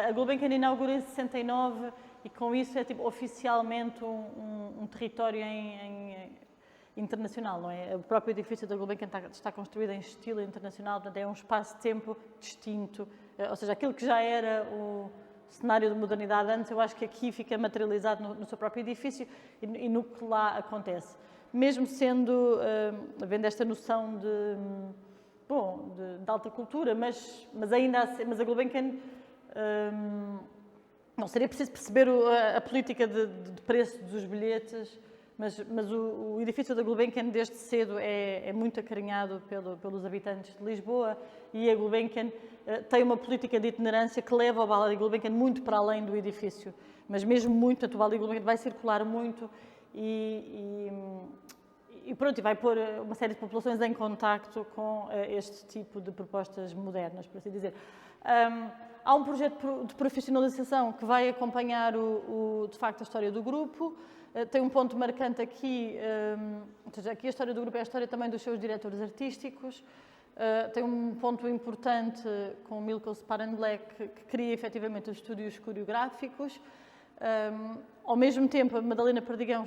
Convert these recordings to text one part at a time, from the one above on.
a Gulbenkian inaugura em 69 e com isso é tipo, oficialmente um território internacional, não é? O próprio edifício da Gulbenkian está construído em estilo internacional, portanto é um espaço-tempo distinto, ou seja, aquilo que já era o cenário de modernidade antes, eu acho que aqui fica materializado no seu próprio edifício e no que lá acontece. Mesmo sendo, havendo esta noção de alta cultura, mas ainda assim, mas a Gulbenkian, não seria preciso perceber a política de preço dos bilhetes, mas o edifício da Gulbenkian desde cedo é muito acarinhado pelos habitantes de Lisboa e a Gulbenkian tem uma política de itinerância que leva o Ballet Gulbenkian muito para além do edifício, mas mesmo muito, o Ballet Gulbenkian vai circular muito e pronto, e vai pôr uma série de populações em contacto com este tipo de propostas modernas, por assim dizer. Há um projeto de profissionalização que vai acompanhar, de facto, a história do grupo. Tem um ponto marcante aqui, ou seja, aqui a história do grupo é a história também dos seus diretores artísticos. Tem um ponto importante com o Milko Sparenblek, que cria efetivamente os estúdios coreográficos. Ao mesmo tempo, a Madalena Perdigão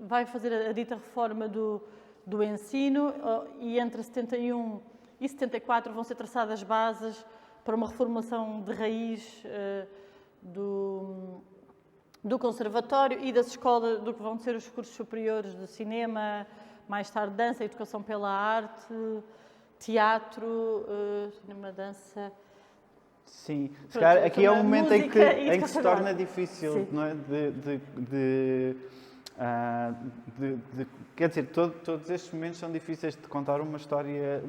vai fazer a dita reforma do ensino e entre 71 e 74 vão ser traçadas bases para uma reformulação de raiz do conservatório e das escolas, do que vão ser os cursos superiores de cinema, mais tarde dança, educação pela arte, teatro, cinema, dança. Sim, se calhar aqui é o momento em que se torna difícil, sim, não é? Quer dizer, todos estes momentos são difíceis de contar uma história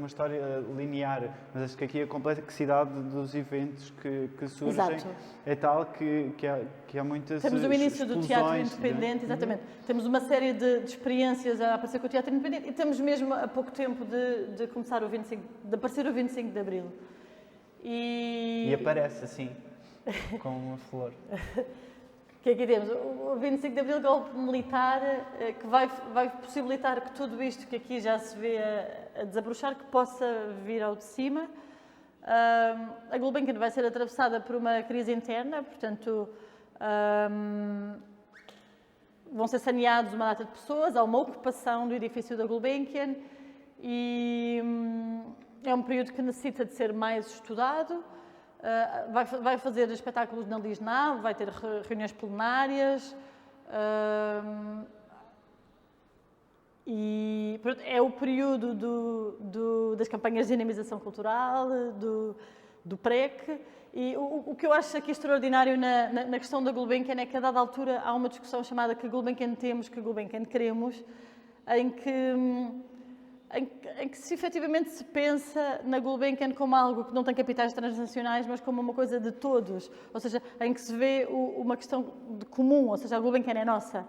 linear, mas acho que aqui a complexidade dos eventos que surgem Exato. é tal que há muitas Temos o início do teatro explosões, independente, exatamente. Temos uma série de experiências a aparecer com o teatro independente e temos mesmo há pouco tempo de começar de aparecer o 25 de Abril. E aparece assim, com uma flor. O que aqui temos? O 25 de Abril, golpe militar, que vai possibilitar que tudo isto que aqui já se vê a desabrochar, que possa vir ao de cima. A Gulbenkian vai ser atravessada por uma crise interna, portanto, vão ser saneados uma data de pessoas, há uma ocupação do edifício da Gulbenkian e é um período que necessita de ser mais estudado. Vai fazer espetáculos na Lisnave, vai ter reuniões plenárias e pronto, é o período das campanhas de dinamização cultural, do PREC e o que eu acho aqui extraordinário na questão da Gulbenkian é que a dada altura há uma discussão chamada que Gulbenkian temos, que Gulbenkian queremos, em que se efetivamente se pensa na Gulbenkian como algo que não tem capitais transnacionais, mas como uma coisa de todos, ou seja, em que se vê uma questão de comum, ou seja, a Gulbenkian é nossa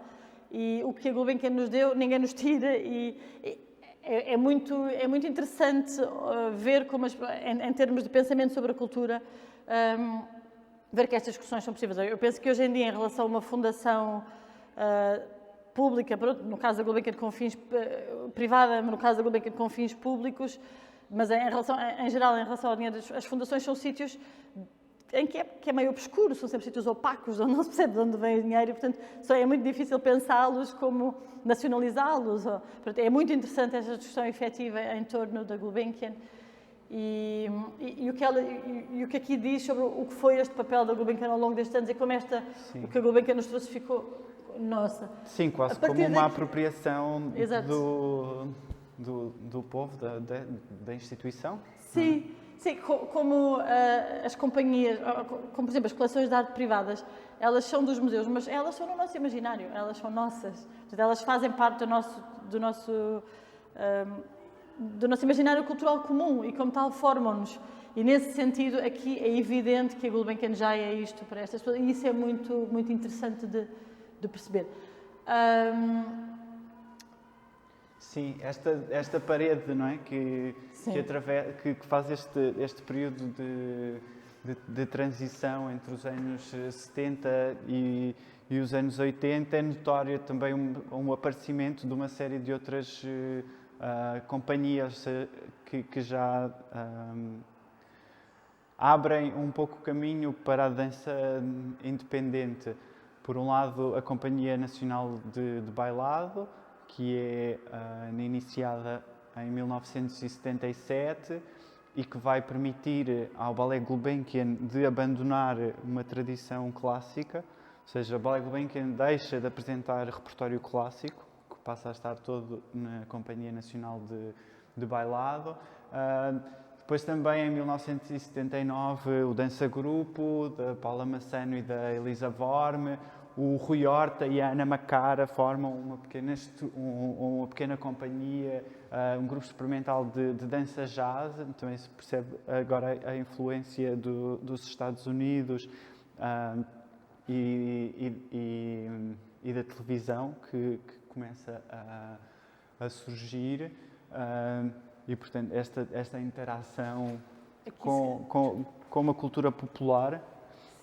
e o que a Gulbenkian nos deu, ninguém nos tira e é muito interessante ver como, em termos de pensamento sobre a cultura, ver que estas discussões são possíveis. Eu penso que hoje em dia, em relação a uma fundação pública, no caso da Gulbenkian com fins privada, no caso da Gulbenkian com fins públicos, mas em geral, em relação ao dinheiro, as fundações são sítios em que é meio obscuro, são sempre sítios opacos, onde não se percebe de onde vem o dinheiro e, portanto, só é muito difícil pensá-los como nacionalizá-los. Portanto, é muito interessante esta discussão efetiva em torno da Gulbenkian e o que aqui diz sobre o que foi este papel da Gulbenkian ao longo destes anos e como o que a Gulbenkian nos trouxe ficou nossa. Sim, quase como uma apropriação do povo, da instituição. Sim, sim, como as companhias, como por exemplo as coleções de arte privadas, elas são dos museus, mas elas são no nosso imaginário, elas são nossas. Portanto, elas fazem parte do nosso imaginário cultural comum e como tal formam-nos. E nesse sentido aqui é evidente que a Gulbenkian já é isto para estas pessoas e isso é muito, muito interessante de perceber. Sim, esta parede, não é? Que faz este período de transição entre os anos 70 e os anos 80 é notório também um aparecimento de uma série de outras companhias que já abrem um pouco o caminho para a dança independente. Por um lado, a Companhia Nacional de Bailado, que é iniciada em 1977 e que vai permitir ao Ballet Gulbenkian de abandonar uma tradição clássica, ou seja, o Ballet Gulbenkian deixa de apresentar repertório clássico, que passa a estar todo na Companhia Nacional de Bailado. Depois também, em 1979, o Dança Grupo, da Paula Massano e da Elisa Worm, o Rui Horta e a Ana Macara formam uma pequena companhia, um grupo experimental de dança jazz. Também se percebe agora a influência dos Estados Unidos e da televisão que começa a surgir. E, portanto, esta interação com uma cultura popular.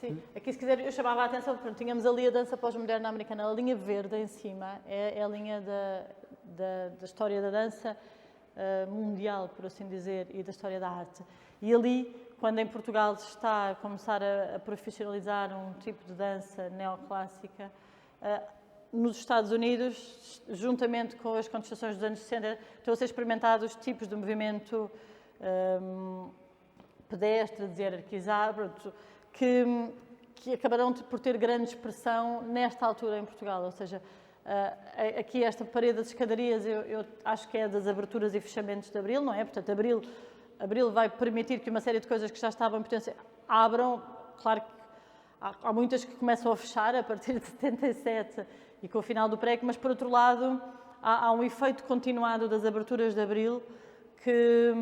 Sim, aqui se quiser eu chamava a atenção, porque tínhamos ali a dança pós-moderna americana, a linha verde em cima, é a linha da história da dança mundial, por assim dizer, e da história da arte. E ali, quando em Portugal se está a começar a profissionalizar um tipo de dança neoclássica, nos Estados Unidos, juntamente com as contestações dos anos 60, estão a ser experimentados tipos de movimento pedestre, hierarquizado, que acabarão por ter grande expressão nesta altura em Portugal. Ou seja, aqui esta parede das escadarias, eu acho que é das aberturas e fechamentos de Abril, não é? Portanto, Abril vai permitir que uma série de coisas que já estavam em potência abram. Claro que há muitas que começam a fechar a partir de 77 e com o final do PREC, mas, por outro lado, há um efeito continuado das aberturas de Abril que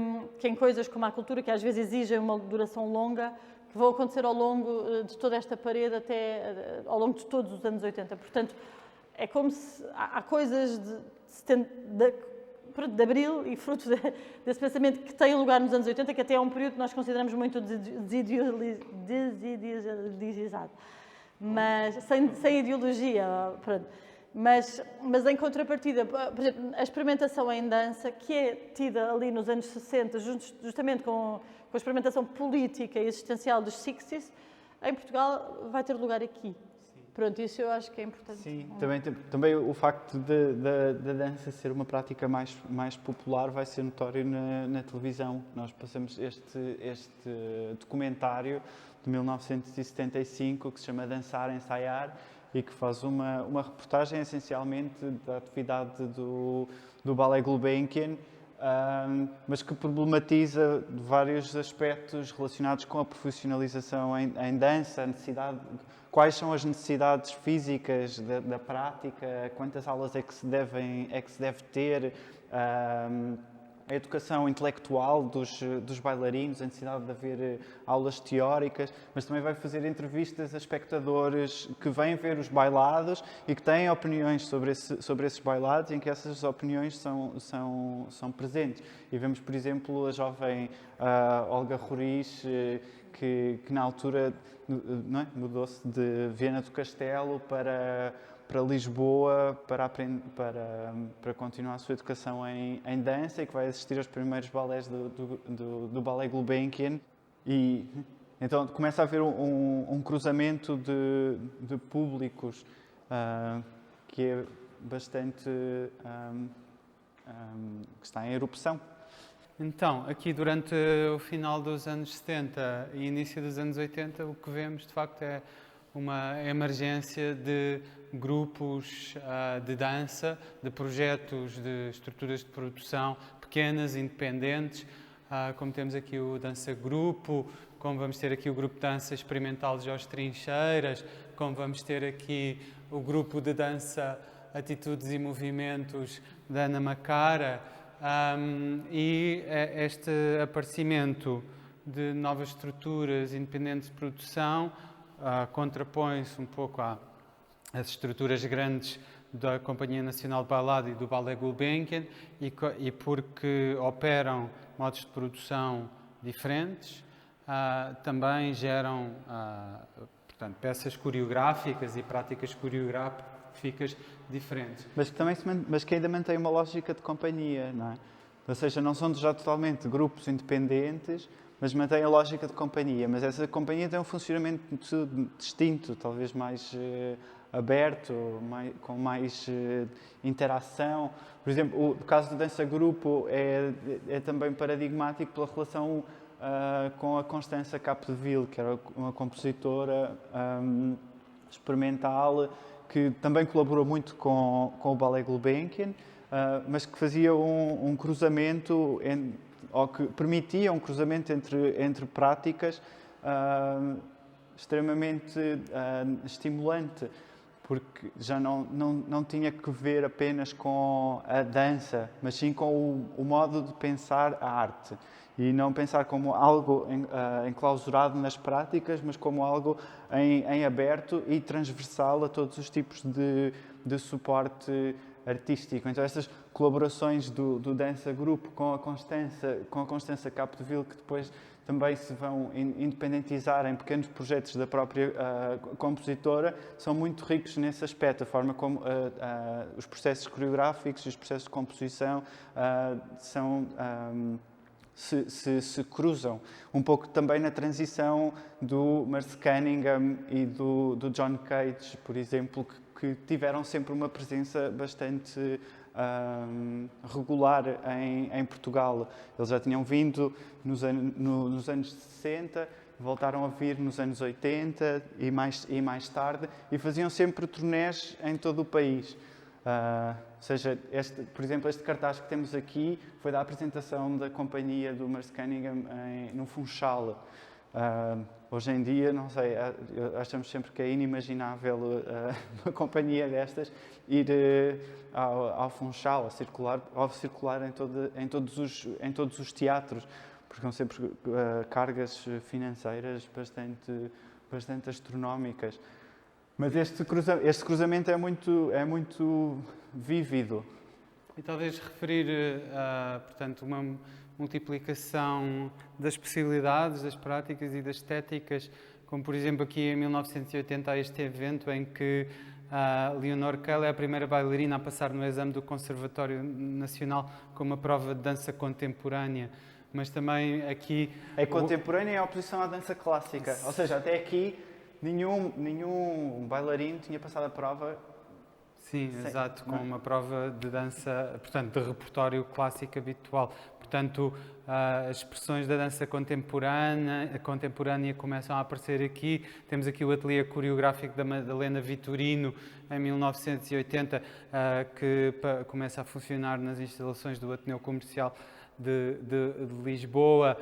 em coisas como a cultura, que às vezes exigem uma duração longa, que vão acontecer ao longo de toda esta parede, até ao longo de todos os anos 80. Portanto, é como se há coisas de Abril e fruto desse pensamento que tem lugar nos anos 80, que até é um período que nós consideramos muito desideologizado, mas sem ideologia. Pronto. Mas em contrapartida, por exemplo, a experimentação em dança, que é tida ali nos anos 60, justamente com a experimentação política e existencial dos 60s, em Portugal vai ter lugar aqui. Pronto, isso eu acho que é importante. Sim, também o facto da dança ser uma prática mais popular vai ser notório na televisão. Nós passamos este documentário de 1975 que se chama Dançar, Ensaiar e que faz uma reportagem essencialmente da atividade do Ballet Gulbenkian, mas que problematiza vários aspectos relacionados com a profissionalização em dança, quais são as necessidades físicas da prática, quantas aulas é que se deve ter, a educação intelectual dos bailarinos, a necessidade de haver aulas teóricas, mas também vai fazer entrevistas a espectadores que vêm ver os bailados e que têm opiniões sobre esses bailados, em que essas opiniões são presentes. E vemos, por exemplo, a jovem Olga Roriz, que na altura mudou-se de Viana do Castelo para Lisboa para continuar a sua educação em dança e que vai assistir aos primeiros balés do Ballet Gulbenkian. E então começa a haver um cruzamento de públicos que é bastante que está em erupção. Então, aqui durante o final dos anos 70 e início dos anos 80, o que vemos de facto é uma emergência de grupos de dança, de projetos, de estruturas de produção pequenas, independentes, como temos aqui o Dança Grupo, como vamos ter aqui o Grupo de Dança Experimental de Jorge Trincheiras, como vamos ter aqui o Grupo de Dança Atitudes e Movimentos da Ana Macara, e este aparecimento de novas estruturas independentes de produção contrapõe-se um pouco às estruturas grandes da Companhia Nacional de Bailado e do Ballet Gulbenkian e porque operam modos de produção diferentes, também geram portanto, peças coreográficas e práticas coreográficas diferentes. Mas que ainda mantém uma lógica de companhia, não é? Ou seja, não são já totalmente grupos independentes, mas mantém a lógica de companhia. Mas essa companhia tem um funcionamento distinto, talvez mais aberto, com mais interação. Por exemplo, o caso do dança-grupo é também paradigmático pela relação com a Constança Capdeville, que era uma compositora experimental, que também colaborou muito com o Ballet Gulbenkian, mas que fazia um cruzamento, ou que permitia um cruzamento entre práticas extremamente estimulante, porque já não tinha que ver apenas com a dança, mas sim com o modo de pensar a arte. E não pensar como algo enclausurado nas práticas, mas como algo em aberto e transversal a todos os tipos de suporte artístico. Então, estas colaborações do Dança Grupo com a Constança Capdeville, que depois também se vão independentizar em pequenos projetos da própria compositora, são muito ricos nesse aspecto, a forma como os processos coreográficos e os processos de composição se cruzam. Um pouco também na transição do Merce Cunningham e do John Cage, por exemplo, que tiveram sempre uma presença bastante regular em Portugal. Eles já tinham vindo nos anos 60, voltaram a vir nos anos 80 e mais tarde, e faziam sempre turnés em todo o país. Ou seja, por exemplo, este cartaz que temos aqui foi da apresentação da companhia do Merce Cunningham no Funchal. Hoje em dia, não sei, achamos sempre que é inimaginável uma companhia destas ir ao Funchal, ao circular em todos os teatros, porque são sempre cargas financeiras bastante astronómicas. Mas este cruzamento é muito vívido. E talvez referir, portanto, uma multiplicação das possibilidades, das práticas e das estéticas, como por exemplo aqui em 1980 há este evento em que Leonor Kelly é a primeira bailarina a passar no exame do Conservatório Nacional com uma prova de dança contemporânea. Mas também aqui... É contemporânea em oposição à dança clássica. Ou seja, até aqui nenhum bailarino tinha passado a prova. Sim, exato, com uma prova de dança, portanto, de repertório clássico habitual. Portanto, as expressões da dança contemporânea começam a aparecer aqui. Temos aqui o ateliê coreográfico da Madalena Vitorino, em 1980, que começa a funcionar nas instalações do Ateneu Comercial de Lisboa,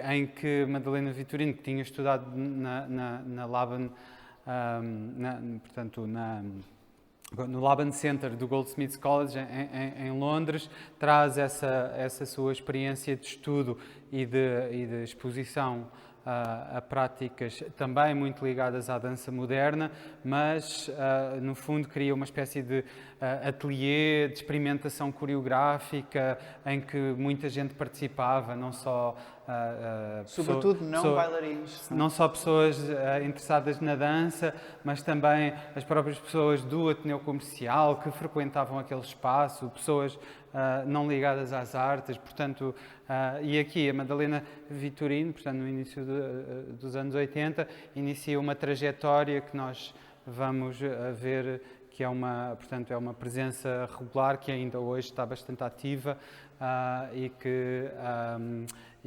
em que Madalena Vitorino, que tinha estudado na Laban, no Laban Center do Goldsmiths College em Londres, traz essa sua experiência de estudo e de exposição a práticas também muito ligadas à dança moderna, mas no fundo cria uma espécie de ateliê de experimentação coreográfica em que muita gente participava, não só sobretudo bailarinos. Não só pessoas interessadas na dança, mas também as próprias pessoas do Ateneu Comercial que frequentavam aquele espaço, pessoas não ligadas às artes, portanto, e aqui a Madalena Vitorino, portanto, no início dos anos 80, inicia uma trajetória que nós vamos ver que é uma presença regular, que ainda hoje está bastante ativa e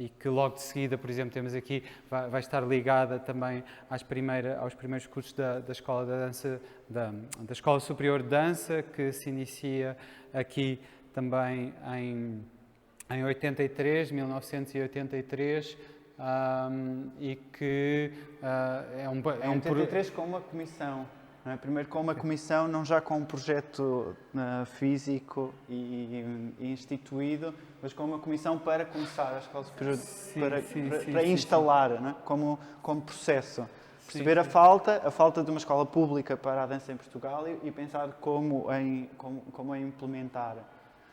que logo de seguida, por exemplo, temos aqui, vai estar ligada também aos primeiros cursos da Escola de Dança, da Escola Superior de Dança, que se inicia aqui também em 1983, e que é um... Em 83 com uma comissão. Não é? Primeiro com uma comissão, não já com um projeto físico e instituído, mas com uma comissão para começar a Escola Superior, para instalar, não é? como processo. Perceber a falta de uma escola pública para a dança em Portugal e pensar como a implementar.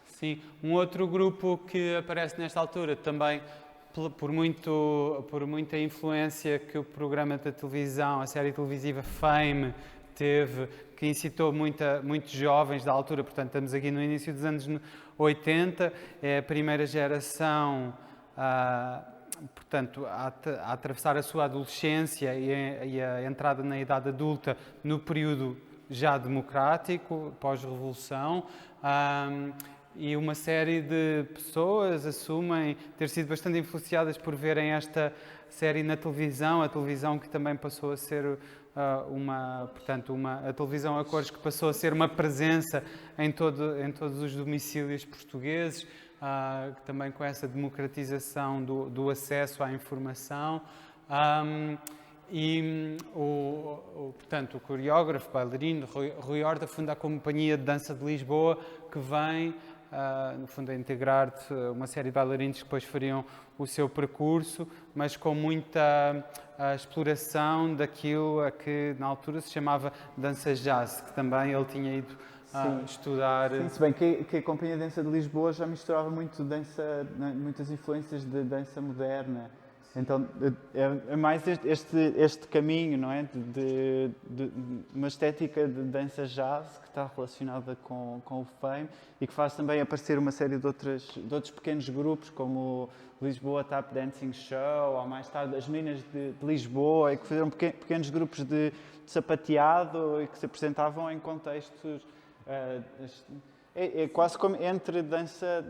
Sim, um outro grupo que aparece nesta altura também por muita influência que o programa da televisão, a série televisiva Fame, teve, que incitou muitos jovens da altura, portanto estamos aqui no início dos anos 80, é a primeira geração portanto, a atravessar a sua adolescência e a entrada na idade adulta no período já democrático, pós-revolução, e uma série de pessoas assumem ter sido bastante influenciadas por verem esta série na televisão, a televisão que também passou a ser a televisão a cores que passou a ser uma presença em todos os domicílios portugueses, também com essa democratização do acesso à informação. Portanto, o coreógrafo, bailarino, Rui Horta, funda a Companhia de Dança de Lisboa, que vem, no fundo, a integrar uma série de bailarinos que depois fariam o seu percurso, mas com muita exploração daquilo a que na altura se chamava dança jazz, que também ele tinha ido estudar. Sim, se bem que a Companhia de Dança de Lisboa já misturava muito muitas influências de dança moderna. Então é mais este caminho, não é? De uma estética de dança jazz que está relacionada com o Fame e que faz também aparecer uma série de outros pequenos grupos, como o Lisboa Tap Dancing Show, ou mais tarde as Meninas de Lisboa, e que fizeram pequenos grupos de sapateado e que se apresentavam em contextos. É quase como entre dança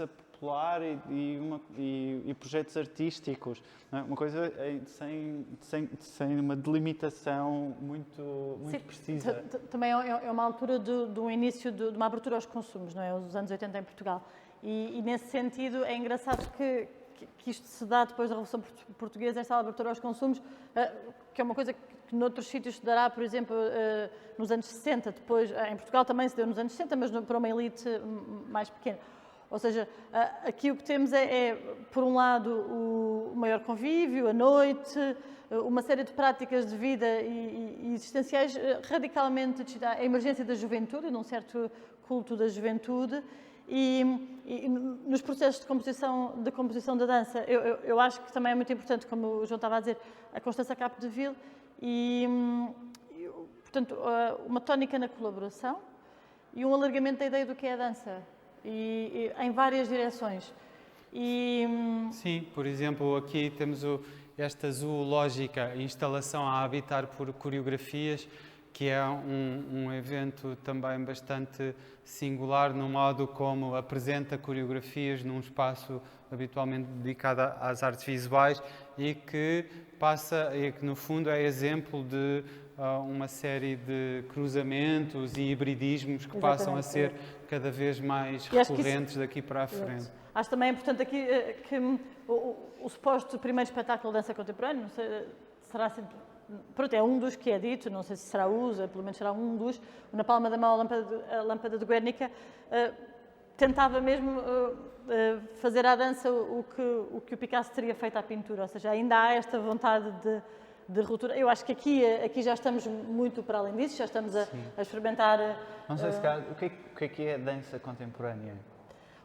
popular e projetos artísticos, não é? Uma coisa sem uma delimitação muito precisa. Também é uma altura de um início de uma abertura aos consumos, não é? Os anos 80 em Portugal. E nesse sentido é engraçado que isto se dá depois da Revolução Portuguesa, esta abertura aos consumos, que é uma coisa que noutros sítios se dará, por exemplo, nos anos 60, depois, em Portugal também se deu nos anos 60, mas para uma elite mais pequena. Ou seja, aqui o que temos por um lado, o maior convívio, a noite, uma série de práticas de vida e existenciais radicalmente distintas, a emergência da juventude, de um certo culto da juventude, e nos processos de composição da dança, eu acho que também é muito importante, como o João estava a dizer, a Constança Capdeville e, portanto, uma tónica na colaboração e um alargamento da ideia do que é a dança, e em várias direções. Sim, por exemplo, aqui temos esta zoológica instalação a habitar por coreografias, que é um evento também bastante singular no modo como apresenta coreografias num espaço habitualmente dedicado às artes visuais e que no fundo é exemplo de uma série de cruzamentos e hibridismos que passam a ser cada vez mais recorrentes daqui para a frente. Acho também importante aqui que o suposto primeiro espetáculo de dança contemporânea, não sei, será sempre... Pronto, é um dos que é dito, não sei se será pelo menos será um dos. Na palma da mão, a lâmpada de Guernica, tentava mesmo fazer à dança o que o Picasso teria feito à pintura, ou seja, ainda há esta vontade de ruptura. Eu acho que aqui já estamos muito para além disso, já estamos a experimentar... Não sei se calhar, o que é a dança contemporânea?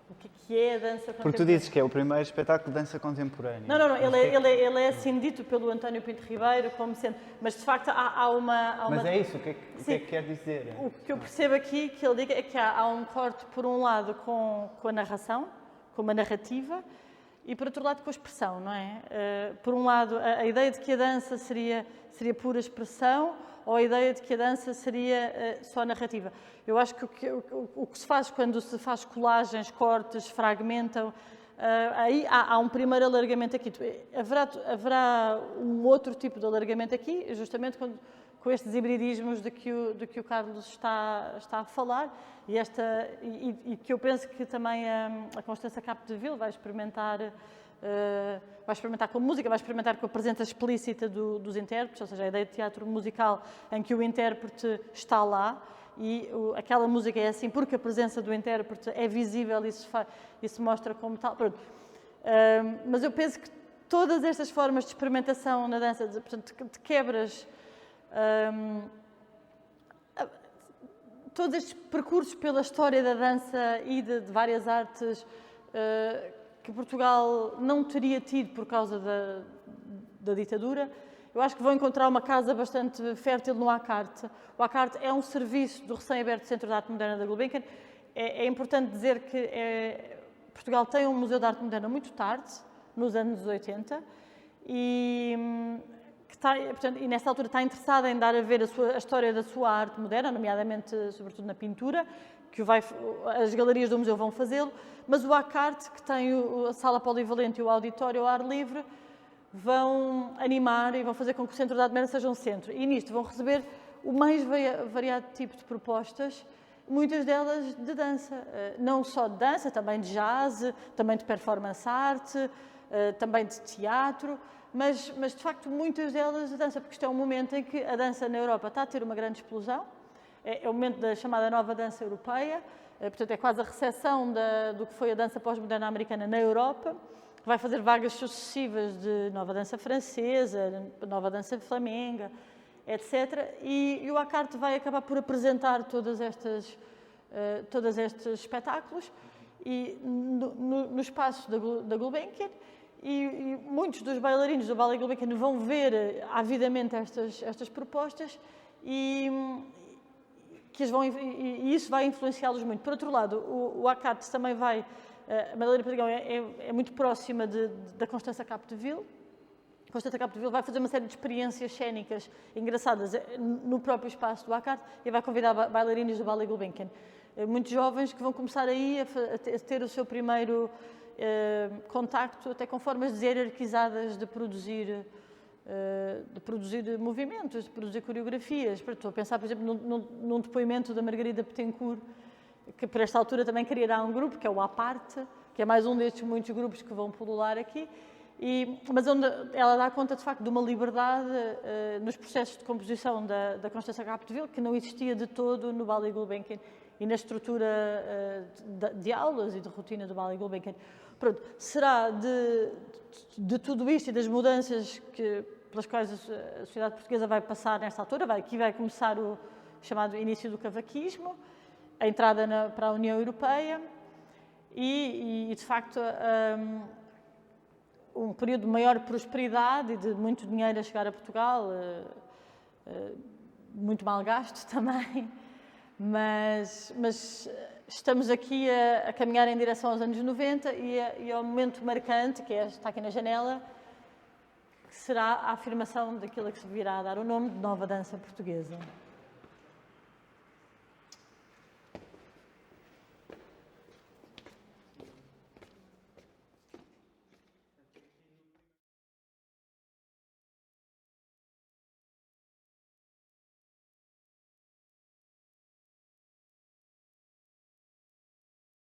O que é a dança contemporânea? Porque tu dizes que é o primeiro espetáculo de dança contemporânea. Não, ele é assim dito pelo António Pinto Ribeiro como sendo... Mas, de facto, há uma... Mas é isso, o que é que quer dizer? O que eu percebo aqui, que ele diga, é que há um corte, por um lado, com a narração, com uma narrativa, e, por outro lado, com a expressão, não é? Por um lado, a ideia de que a dança seria pura expressão, ou a ideia de que a dança seria só narrativa. Eu acho que o que se faz quando se faz colagens, cortes, fragmentam, aí há um primeiro alargamento aqui. Haverá um outro tipo de alargamento aqui, justamente com estes hibridismos de que o Carlos está a falar, e que eu penso que também a Constança Capdeville vai experimentar com música, vai experimentar com a presença explícita dos intérpretes, ou seja, a ideia de teatro musical em que o intérprete está lá e aquela música é assim porque a presença do intérprete é visível e se mostra como tal. Pronto. Mas eu penso que todas estas formas de experimentação na dança, portanto, de quebras, todos estes percursos pela história da dança e de várias artes que Portugal não teria tido por causa da ditadura, eu acho que vão encontrar uma casa bastante fértil no ACART. O ACART é um serviço do recém-aberto Centro de Arte Moderna da Gulbenkian. É importante dizer que Portugal tem um Museu de Arte Moderna muito tarde, nos anos 80 e, portanto, e nessa altura está interessada em dar a ver a história da sua arte moderna, nomeadamente, sobretudo na pintura, que as galerias do museu vão fazê-lo, mas o ACART, que tem a sala polivalente e o auditório ao ar livre, vão animar e vão fazer com que o Centro da Arte Moderna seja um centro. E nisto vão receber o mais variado tipo de propostas, muitas delas de dança. Não só de dança, também de jazz, também de performance art, também de teatro, mas de facto muitas delas de dança, porque isto é um momento em que a dança na Europa está a ter uma grande explosão. É o momento da chamada nova dança europeia, portanto é quase a recepção do que foi a dança pós-moderna americana na Europa. Vai fazer vagas sucessivas de nova dança francesa, nova dança flamenga, etc. E o ACART vai acabar por apresentar todos estes espetáculos e no espaço da Gulbenkian, e muitos dos bailarinos do Ballet Gulbenkian vão ver avidamente estas propostas e isso vai influenciá-los muito. Por outro lado, o ACART também vai... A Madalena Perdigão é muito próxima da Constança Capdeville. A Constança Capdeville vai fazer uma série de experiências cênicas engraçadas no próprio espaço do ACART e vai convidar bailarinos do Ballet Gulbenkian. Muitos jovens que vão começar aí a ter o seu primeiro contacto até com formas hierarquizadas de produzir movimentos, de produzir coreografias. Estou a pensar, por exemplo, num depoimento da Margarida Bettencourt, que por esta altura também criará um grupo, que é o Aparte, que é mais um destes muitos grupos que vão pulular aqui, mas onde ela dá conta, de facto, de uma liberdade nos processos de composição da Constança Capdeville, que não existia de todo no Ballet Gulbenkian e na estrutura de aulas e de rotina do Ballet Gulbenkian. Pronto, será de tudo isto e das mudanças pelas quais a sociedade portuguesa vai passar nesta altura, aqui vai começar o chamado início do cavaquismo, a entrada para a União Europeia e de facto, um período de maior prosperidade e de muito dinheiro a chegar a Portugal, muito mal gasto também, mas estamos aqui a caminhar em direção aos anos 90 e ao momento marcante, que está aqui na janela, que será a afirmação daquilo a que se virá a dar o nome de nova dança portuguesa.